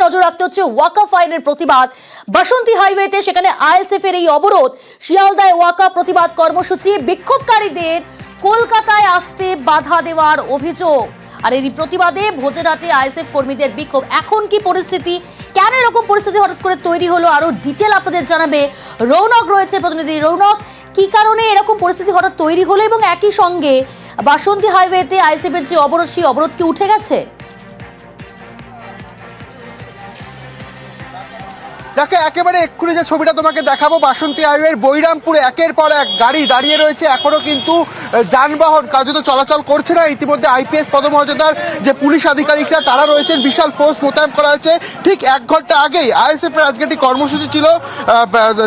নজর রাখতে হচ্ছে ওয়াকফ আইনের প্রতিবাদ বাসন্তী হাইওয়েতে, সেখানে আইএসএফ এর এই অবরোধ। শিয়ালদায় ওয়াকফ প্রতিবাদ কর্মসূচি, বিক্ষোভকারীদের কলকাতায় আসতে বাধা দেওয়ার অভিযোগ। আর এই প্রতিবাদে ভোজেরহাটে আইএসএফ কর্মীদের বিক্ষোভ। এখন কি পরিস্থিতি, কেন এরকম পরিস্থিতি হঠাৎ করে তৈরি হলো, আরো ডিটেল আপনাদের জানাবে রৌনক রয়েছে, প্রতিনিধি রৌনক। কি কারণে এরকম পরিস্থিতি হঠাৎ তৈরি হলো এবং একই সঙ্গে বাসন্তী হাইওয়েতে আইএসএফ এর যে অবরোধ, সেই অবরোধ কি উঠে গেছে? দেখো, একেবারে এক্ষুনি যে ছবিটা তোমাকে দেখাবো, বাসন্তী হাইওয়ের বৈরামপুরে একের পর এক গাড়ি দাঁড়িয়ে রয়েছে। এখনো কিন্তু যানবাহন কার্যত চলাচল করছে না। ইতিমধ্যে আইপিএস পদমর্যাদার যে পুলিশ আধিকারিকরা তারা রয়েছেন, বিশাল ফোর্স মোতায়েন করা হয়েছে। ঠিক 1 ঘন্টা আগেই আইএসএফ এর আজকে একটি কর্মসূচি ছিল,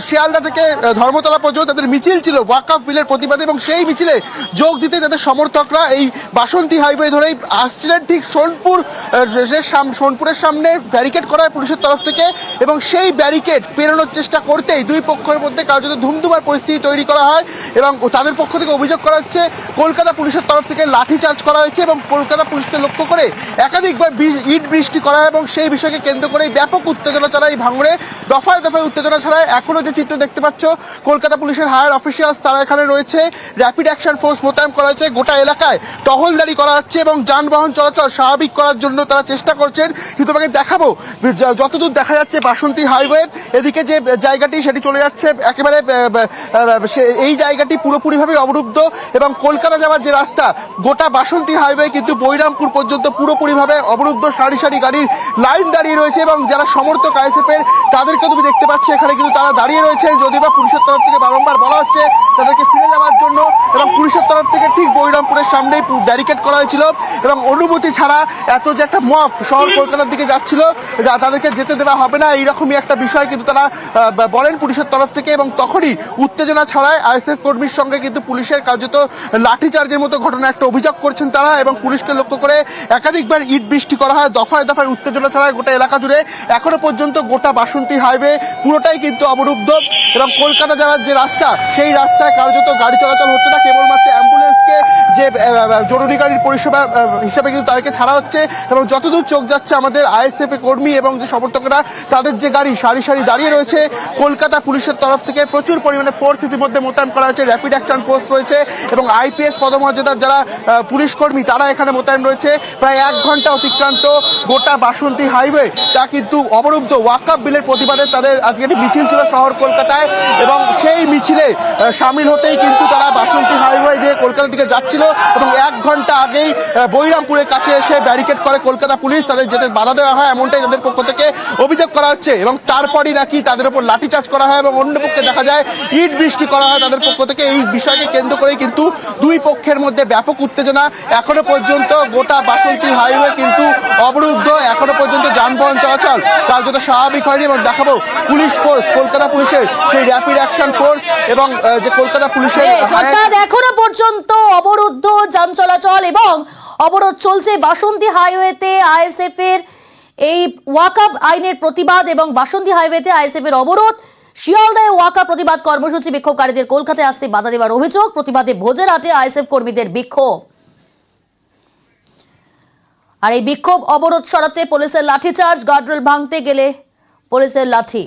শিয়ালদা থেকে ধর্মতলা পর্যন্ত তাদের মিছিল ছিল ওয়াকফ বিলের প্রতিবাদে, এবং সেই মিছিলে যোগ দিতে তাদের সমর্থকরা এই বাসন্তী হাইওয়ে ধরেই আসছিলেন। ঠিক সোনপুরের সামনে ব্যারিকেড করা হয় পুলিশের তরফ থেকে, এবং সেই ব্যারিকেড পেরোনোর চেষ্টা করতেই দুই পক্ষের মধ্যে কার্যত ধুমধুমার পরিস্থিতি তৈরি করা হয়। এবং তাদের পক্ষ থেকে অভিযোগ করা হচ্ছে কলকাতা পুলিশের তরফ থেকে লাঠিচার্জ করা হয়েছে, এবং কলকাতা পুলিশকে লক্ষ্য করে একাধিকবার ইট বৃষ্টি করা হয়, এবং সেই বিষয়কে কেন্দ্র করে ব্যাপক উত্তেজনা ছড়ায়। এই ভাঙড়ে দফায় দফায় উত্তেজনা ছড়ায়। এখনো যে চিত্র দেখতে পাচ্ছ, কলকাতা পুলিশের হায়ার অফিসিয়ালস তারা এখানে রয়েছে, র্যাপিড অ্যাকশন ফোর্স মোতায়েন করা হয়েছে, গোটা এলাকায় টহলদারি করা হচ্ছে এবং যানবাহন চলাচল স্বাভাবিক করার জন্য তারা চেষ্টা করছেন। কিন্তু তোমাকে দেখাবো, যতদূর দেখা যাচ্ছে বাসন্তী হাইওয়ে এদিকে যে জায়গাটি সেটি চলে যাচ্ছে একেবারে, এই জায়গাটি পুরোপুরিভাবে অবরুদ্ধ, এবং কলকাতা যাওয়ার যে রাস্তা গোটা বাসন্তী হাইওয়ে কিন্তু বৈরামপুর পর্যন্ত পুরোপুরিভাবে অবরুদ্ধ। সারি সারি গাড়ির লাইন দাঁড়িয়ে রয়েছে, এবং যারা সমর্থক আইএসএফ এর তাদেরকে তুমি দেখতে পাচ্ছ এখানে কিন্তু তারা দাঁড়িয়ে রয়েছে। যদিও বা পুলিশের তরফ থেকে বারংবার বলা হচ্ছে তাদেরকে ফিরে যাওয়ার জন্য, এবং পুলিশের তরফ থেকে ঠিক বৈরামপুরের সামনেই ব্যারিকেড করা হয়েছিল, এবং অনুমতি ছাড়া এত যে একটা মফ শহর কলকাতার দিকে যাচ্ছিল, তাদেরকে যেতে দেওয়া হবে না, এইরকমই একটা বিষয় কিন্তু তারা বলেন পুলিশের তরফ থেকে। এবং তখনই উত্তেজনা ছড়ায়। আইএসএফ কর্মীর সঙ্গে কিন্তু পুলিশের কার্যত লাঠিচার্জের মতো ঘটনা একটা অভিযোগ করছেন তারা, এবং পুলিশকে লক্ষ্য করে একাধিকবার ইট বৃষ্টি করা হয়। দফায় দফায় উত্তেজনা ছড়ায় গোটা এলাকা জুড়ে। এখনো পর্যন্ত গোটা বাসন্তী হাইওয়ে পুরোটাই কিন্তু অবরুদ্ধ, এবং কলকাতা যাওয়ার যে রাস্তা সেই রাস্তায় কার্যত গাড়ি চলাচল হচ্ছে না। কেবলমাত্র অ্যাম্বুলেন্সকে যে জরুরি গাড়ির পরিষেবা হিসেবে কিন্তু তাদেরকে ছাড়া হচ্ছে, এবং যতদূর চোখ যাচ্ছে আমাদের আইএসএফ কর্মী এবং যে সমর্থকরা তাদের যে গাড়ি সারি সারি দাঁড়িয়ে রয়েছে। কলকাতা পুলিশের তরফ থেকে প্রচুর পরিমাণে ফোর্স ইতিমধ্যে মোতায়েন করা হয়েছে, র্যাপিড অ্যাকশন ফোর্স রয়েছে, এবং আইপিএস পদমর্যাদার যারা পুলিশ কর্মী তারা এখানে মোতায়েন রয়েছে। প্রায় 1 ঘন্টা অতিক্রান্ত গোটা বাসন্তী হাইওয়ে তা কিন্তু অবরুদ্ধ। ওয়াকফ বিলের প্রতিবাদে তাদের আজকে একটি মিছিল ছিল শহর কলকাতায়, এবং সেই মিছিলে সামিল হতেই কিন্তু তারা বাসন্তী হাইওয়ে দিয়ে কলকাতার দিকে যাচ্ছিল, এবং 1 ঘন্টা আগেই বৈরামপুরের কাছে এসে ব্যারিকেড করে কলকাতা পুলিশ, তাদের যেতে বাধা দেওয়া হয় এমনটাই তাদের পক্ষ থেকে অভিযোগ করা হচ্ছে। এবং তারপরই নাকি তাদের উপর লাঠিচার্জ করা হয়, এবং অন্য পক্ষে দেখা যায় ইট বৃষ্টি করা হয় তাদের পক্ষ থেকে। এই বিষয়কে কেন্দ্র করেই কিন্তু দুই পক্ষের মধ্যে ব্যাপক উত্তেজনা। এখনো পর্যন্ত গোটা বাসন্তী হাইওয়ে কিন্তু অবরুদ্ধ, এখনো পর্যন্ত যানবাহন চলাচল কার্যত স্বাভাবিক হয়নি। এবং দেখাবো পুলিশ ফোর্স, কলকাতা পুলিশের সেই র্যাপিড অ্যাকশন ফোর্স, এবং যে কলকাতা পুলিশের এখনো পর্যন্ত অবরুদ্ধ যান চলাচল, এবং অবরোধ চলছে বাসন্তী হাইওয়েতে আইএসএফ এর এই ওয়াকফ আইনের প্রতিবাদ, এবং বাসন্তী হাইওয়েতে আইএসএফ এর অবরোধ। শিয়ালদায় ওয়াকফ প্রতিবাদ কর্মসূচি, বিক্ষোভকারীদের কলকাতায় আসতে বাধা দেওয়ার অভিযোগ। প্রতিবাদে ভোজেরহাটে আইএসএফ কর্মীদের বিক্ষোভ। আর এই বিক্ষোভ অবরোধ সরাতে পুলিশের লাঠিচার্জ, গার্ডরেল ভাঙতে গেলে পুলিশের লাঠি।